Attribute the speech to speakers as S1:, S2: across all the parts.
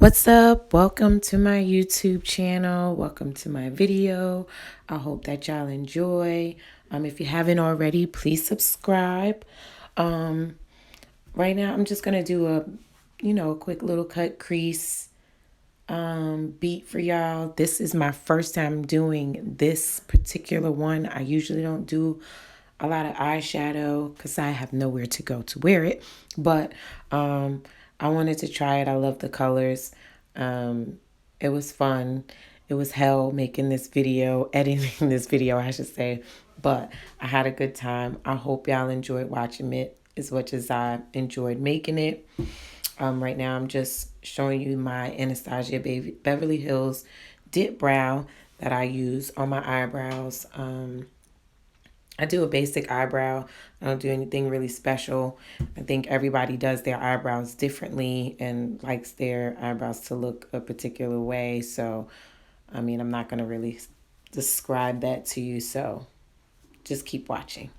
S1: What's up? Welcome to my YouTube channel. Welcome to my video. I hope that y'all enjoy. If you haven't already, please subscribe. Right now I'm just gonna do a quick little cut crease beat for y'all. This is my first time doing this particular one. I usually don't do a lot of eyeshadow because I have nowhere to go to wear it. But I wanted to try it. I love the colors. It was fun. It was hell making this video, editing this video, I should say. But I had a good time. I hope y'all enjoyed watching it as much as I enjoyed making it. Right now I'm just showing you my Anastasia Beverly Hills dip brow that I use on my eyebrows. I do a basic eyebrow. I don't do anything really special. I think everybody does their eyebrows differently and likes their eyebrows to look a particular way. So, I'm not going to really describe that to you. So, just keep watching.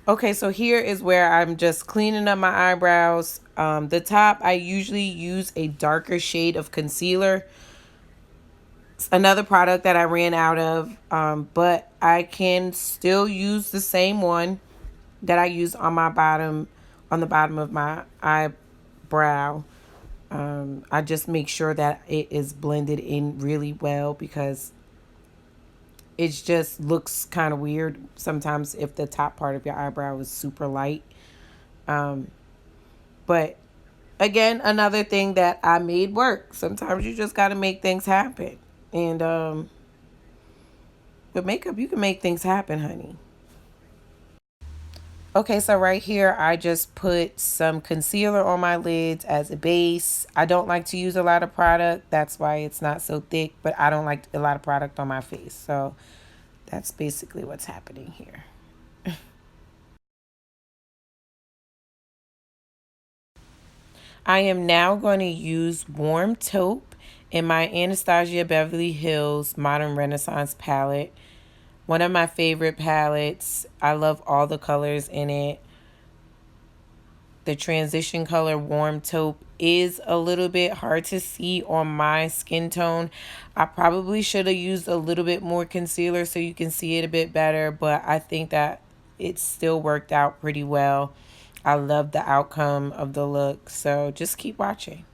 S1: Okay, so here is where I'm just cleaning up my eyebrows. The top, I usually use a darker shade of concealer. It's another product that I ran out of, but I can still use the same one that I use on my bottom, on the bottom of my eyebrow. I just make sure that it is blended in really well because it just looks kind of weird sometimes if the top part of your eyebrow is super light. But again, another thing that I made work. Sometimes you just got to make things happen. And with makeup, you can make things happen, honey. Okay, so right here, I just put some concealer on my lids as a base. I don't like to use a lot of product. That's why it's not so thick, but I don't like a lot of product on my face. So that's basically what's happening here. I am now going to use Warm Taupe in my Anastasia Beverly Hills Modern Renaissance palette. One of my favorite palettes. I love all the colors in it. The transition color Warm Taupe is a little bit hard to see on my skin tone. I probably should have used a little bit more concealer so you can see it a bit better, but I think that it still worked out pretty well. I love the outcome of the look, so just keep watching.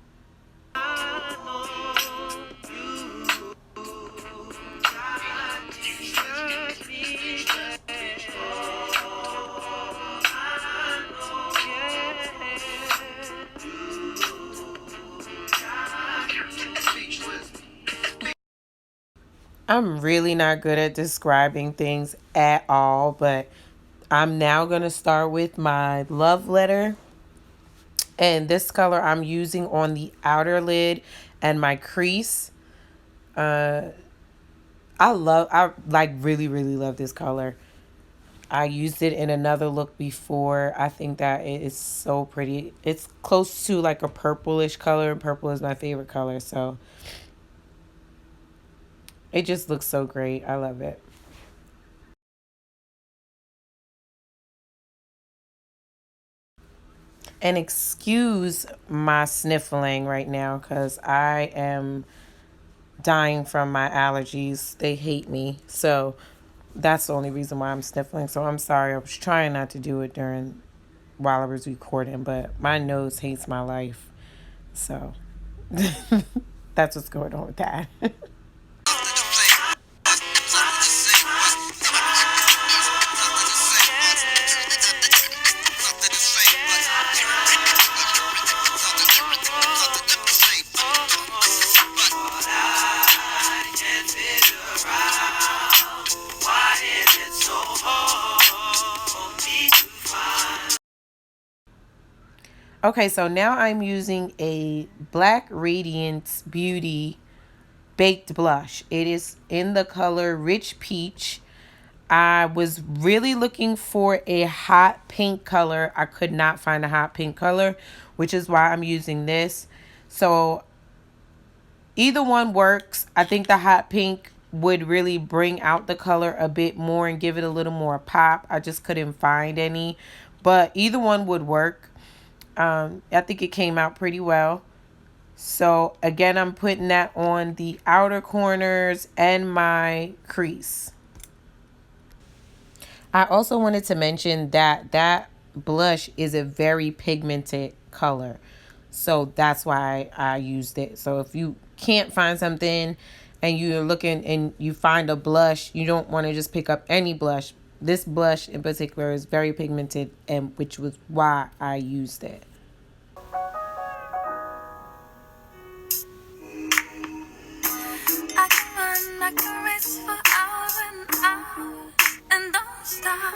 S1: I'm really not good at describing things at all, but I'm now going to start with my love letter. And this color I'm using on the outer lid and my crease. I like really, really love this color. I used it in another look before. I think that it is so pretty. It's close to like a purplish color, and purple is my favorite color. So it just looks so great. I love it. And excuse my sniffling right now because I am dying from my allergies. They hate me. So that's the only reason why I'm sniffling. So I'm sorry. I was trying not to do it during while I was recording, but my nose hates my life. So that's what's going on with that. Okay, so now I'm using a Black Radiance Beauty Baked Blush. It is in the color Rich Peach. I was really looking for a hot pink color. I could not find a hot pink color, which is why I'm using this. So either one works. I think the hot pink would really bring out the color a bit more and give it a little more pop. I just couldn't find any, but either one would work. I think it came out pretty well. So again, I'm putting that on the outer corners and my crease. I also wanted to mention that that blush is a very pigmented color. So that's why I used it. So if you can't find something and you're looking and you find a blush, you don't want to just pick up any blush. This blush in particular is very pigmented, and which was why I used it.
S2: I can race for hours and hours and don't stop.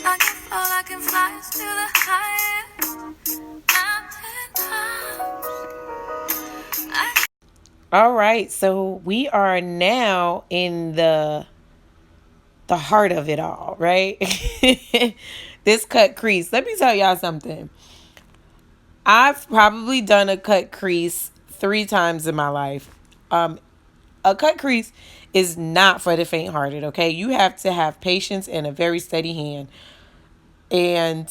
S2: I can fall, I can fly to the highest mountain tops.
S1: All right, so we are now in the heart of it all, right? This cut crease. Let me tell y'all something. I've probably done a cut crease 3 times in my life. A cut crease is not for the faint-hearted, okay? You have to have patience and a very steady hand. And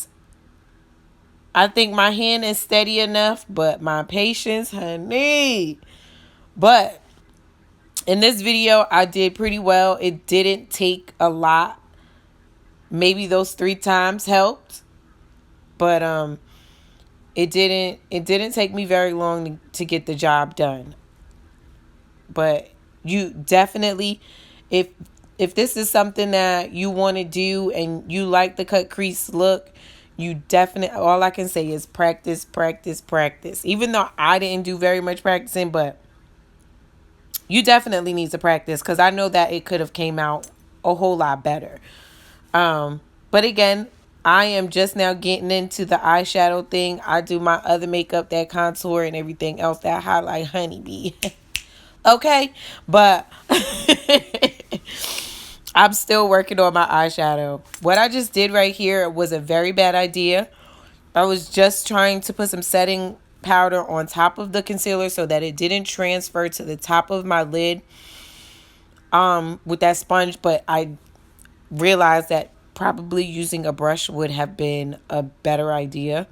S1: I think my hand is steady enough, but my patience, honey. But in this video, I did pretty well. It didn't take a lot. Maybe those 3 times helped. But it didn't take me very long to get the job done. But you definitely, if this is something that you want to do and you like the cut crease look, you definitely, all I can say is practice, practice, practice. Even though I didn't do very much practicing, but you definitely need to practice, because I know that it could have came out a whole lot better. But again, I am just now getting into the eyeshadow thing. I do my other makeup, that contour and everything else, that highlight honeybee. Okay, but I'm still working on my eyeshadow. What I just did right here was a very bad idea. I was just trying to put some setting powder on top of the concealer so that it didn't transfer to the top of my lid with that sponge, but I realized that probably using a brush would have been a better idea.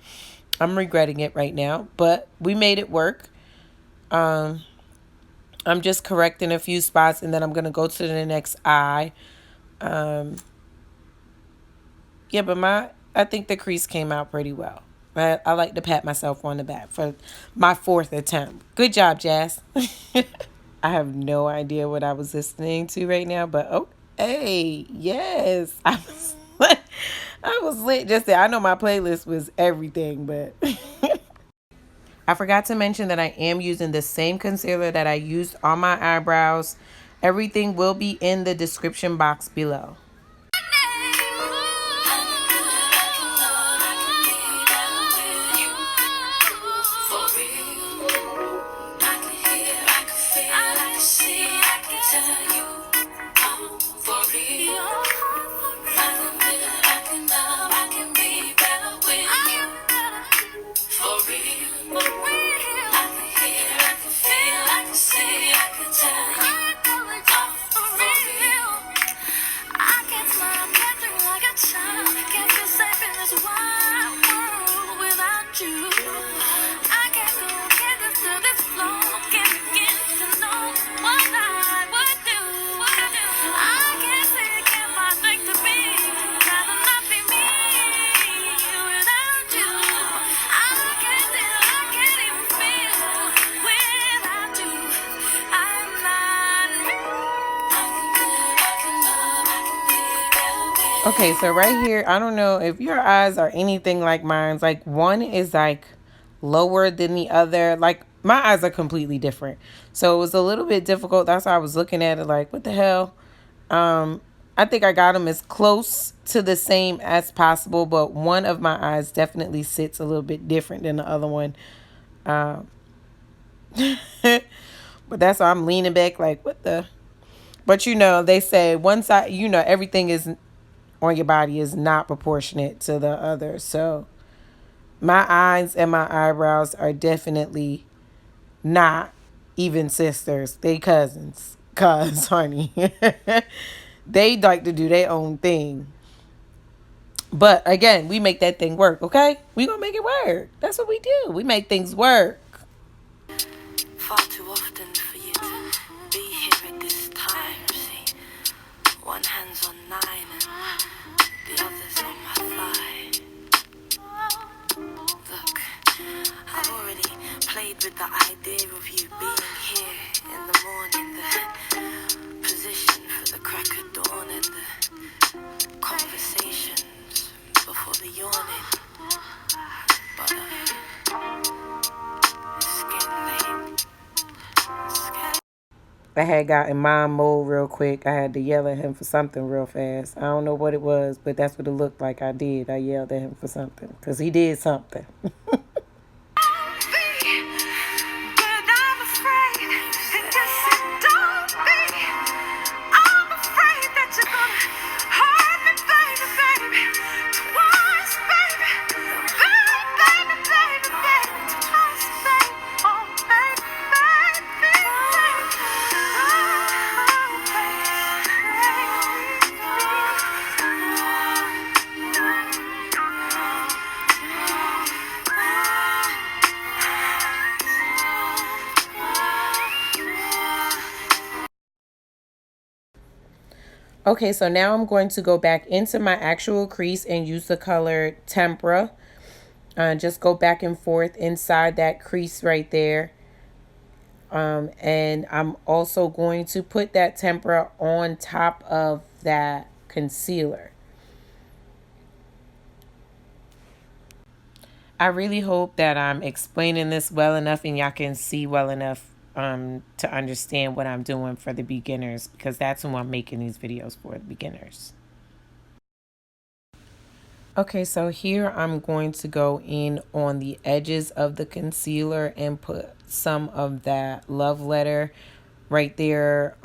S1: I'm regretting it right now, but we made it work. I'm just correcting a few spots, and then I'm going to go to the next eye. Yeah, but I think the crease came out pretty well. I like to pat myself on the back for my 4th attempt. Good job, Jazz. I have no idea what I was listening to right now, but oh, hey, yes. I was lit just there. I know my playlist was everything, but I forgot to mention that I am using the same concealer that I used on my eyebrows. Everything will be in the description box below. Okay, so right here, I don't know if your eyes are anything like mine. Like one is like lower than the other. Like my eyes are completely different. So it was a little bit difficult. That's why I was looking at it like, what the hell? I think I got them as close to the same as possible, but one of my eyes definitely sits a little bit different than the other one. But that's why I'm leaning back like, what the? But you know, they say one side, you know, everything is on your body is not proportionate to the other. So my eyes and my eyebrows are definitely not even sisters. They cousins. Cuz, honey. They like to do their own thing. But again, we make that thing work, okay? We gonna make it work. That's what we do. We make things work.
S2: Far too often for you to be here at this time. See, one hand's on 9 and the other's on my thigh. Look, I've already played with the idea of you being here in the morning, the position for the crack of dawn and the conversations before the yawning. But it's getting late.
S1: I had got in mom mode real quick. I had to yell at him for something real fast. I don't know what it was, but that's what it looked like I did. I yelled at him for something because he did something. Okay, so now I'm going to go back into my actual crease and use the color Tempera. Just go back and forth inside that crease right there. And I'm also going to put that Tempera on top of that concealer. I really hope that I'm explaining this well enough and y'all can see well enough to understand what I'm doing for the beginners, because that's who I'm making these videos for, the beginners. Okay, so here I'm going to go in on the edges of the concealer and put some of that Love Letter right there,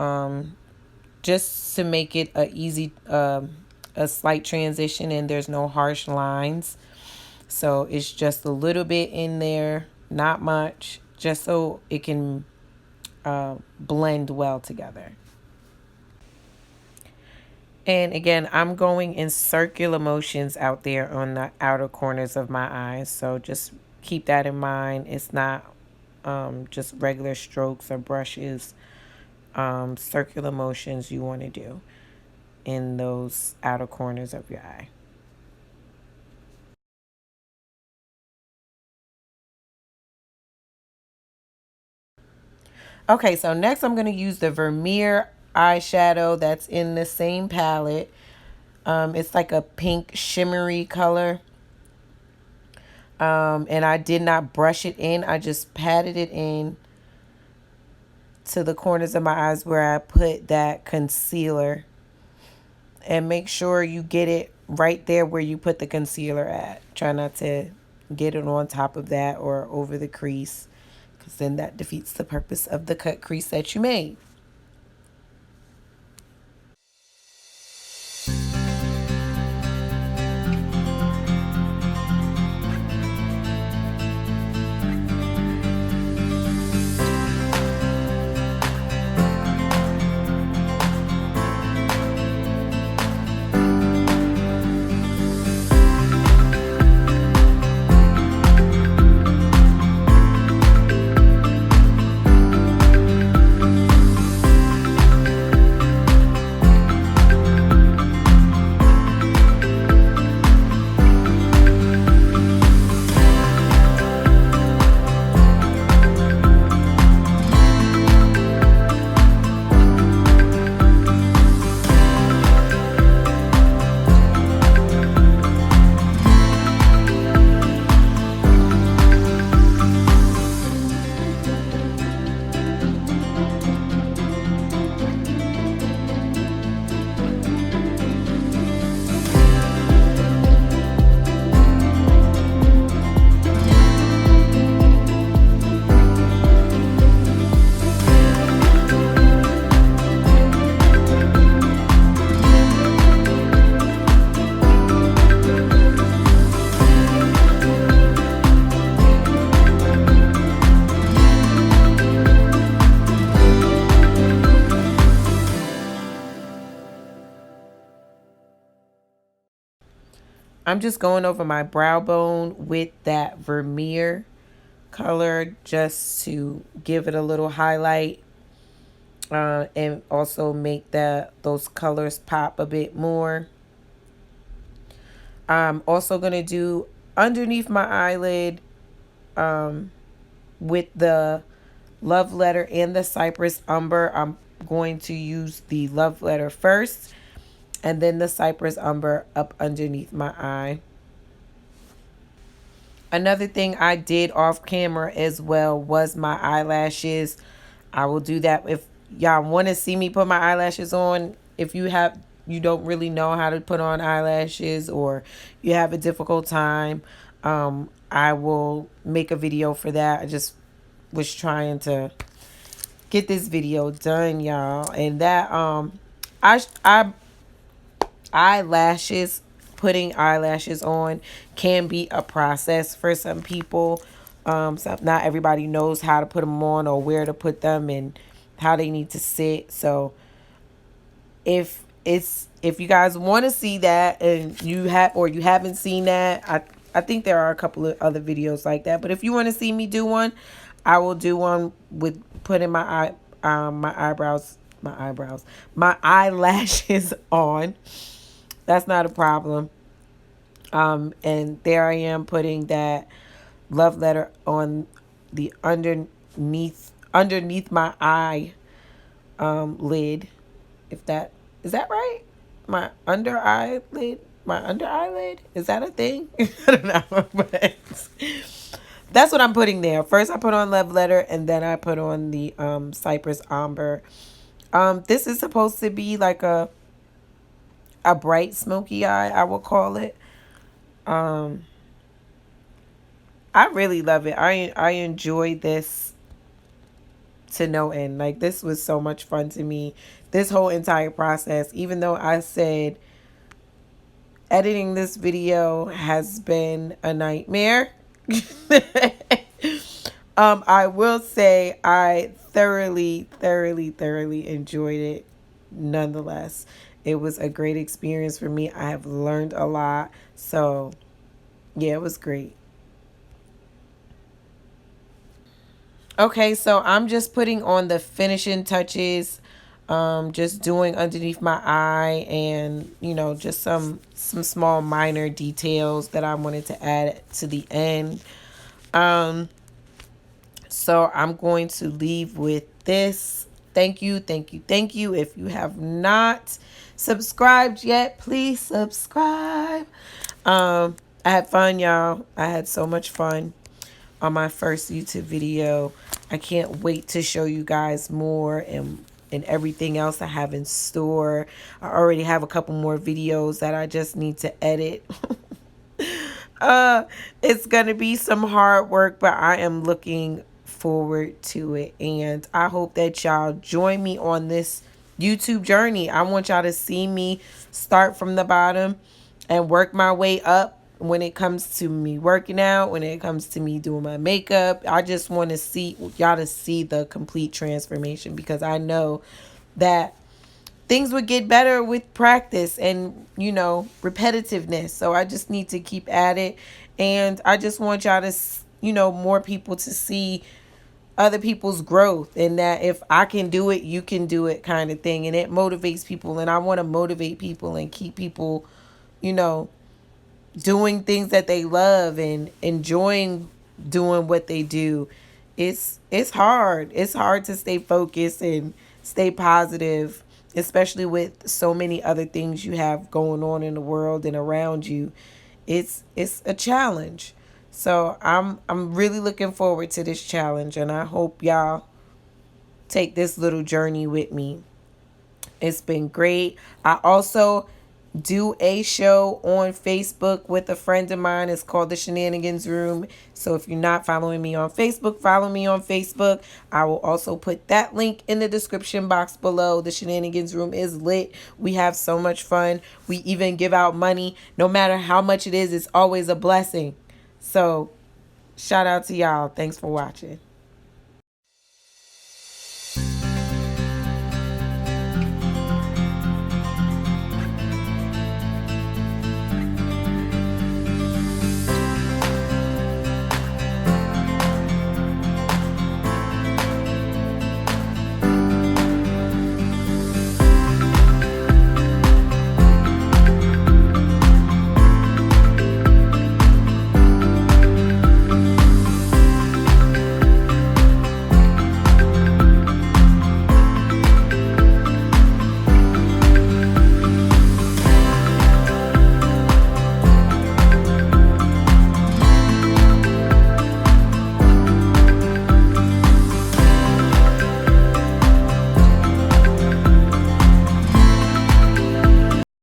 S1: just to make it a easy, a slight transition and there's no harsh lines. So it's just a little bit in there, not much, just so it can blend well together. And again, I'm going in circular motions out there on the outer corners of my eyes. So just keep that in mind. It's not just regular strokes or brushes. Circular motions you want to do in those outer corners of your eye. Okay, so next I'm going to use the Vermeer eyeshadow that's in the same palette. It's like a pink shimmery color. And I did not brush it in. I just patted it in to the corners of my eyes where I put that concealer. And make sure you get it right there where you put the concealer at. Try not to get it on top of that or over the crease, because then that defeats the purpose of the cut crease that you made. I'm just going over my brow bone with that Vermeer color just to give it a little highlight, and also make those colors pop a bit more. I'm also going to do underneath my eyelid, with the Love Letter and the Cyprus Umber. I'm going to use the Love Letter first and then the Cyprus Umber up underneath my eye. Another thing I did off camera as well was my eyelashes. I will do that if y'all want to see me put my eyelashes on. If you don't really know how to put on eyelashes, or you have a difficult time, I will make a video for that. I just was trying to get this video done, y'all. And that I eyelashes, putting eyelashes on can be a process for some people. So not everybody knows how to put them on or where to put them and how they need to sit. So if you guys want to see that and you haven't seen that, I think there are a couple of other videos like that. But if you want to see me do one, I will do one with putting my eyelashes on. That's not a problem. And there I am putting that Love Letter on the underneath my eye lid. If that is that right? My under eyelid? My under eyelid? Is that a thing? I don't know. But that's what I'm putting there. First I put on Love Letter and then I put on the Cyprus Umber. This is supposed to be like a bright smoky eye, I will call it. I really love it. I enjoyed this to no end. Like, this was so much fun to me. This whole entire process, even though I said editing this video has been a nightmare. I will say I thoroughly enjoyed it nonetheless. It was a great experience for me. I have learned a lot. So, yeah, it was great. Okay, so I'm just putting on the finishing touches. Just doing underneath my eye and, just some small minor details that I wanted to add to the end. So I'm going to leave with this. Thank you. If you have not subscribed yet, please subscribe. I had fun, y'all. I had so much fun on my first YouTube video. I can't wait to show you guys more and everything else I have in store. I already have a couple more videos that I just need to edit. It's gonna be some hard work, but I am looking forward to it, and I hope that y'all join me on this YouTube journey. I want y'all to see me start from the bottom and work my way up when it comes to me working out, when it comes to me doing my makeup. I just want to see y'all to see the complete transformation, because I know that things would get better with practice and, repetitiveness. So I just need to keep at it. And I just want y'all to, more people to see other people's growth, and that if I can do it, you can do it, kind of thing. And it motivates people. And I want to motivate people and keep people, doing things that they love and enjoying doing what they do. It's hard. It's hard to stay focused and stay positive, especially with so many other things you have going on in the world and around you. It's a challenge. So I'm really looking forward to this challenge, and I hope y'all take this little journey with me. It's been great. I also do a show on Facebook with a friend of mine. It's called The Shenanigans Room. So if you're not following me on Facebook, follow me on Facebook. I will also put that link in the description box below. The Shenanigans Room is lit. We have so much fun. We even give out money. No matter how much it is, it's always a blessing. So shout out to y'all. Thanks for watching.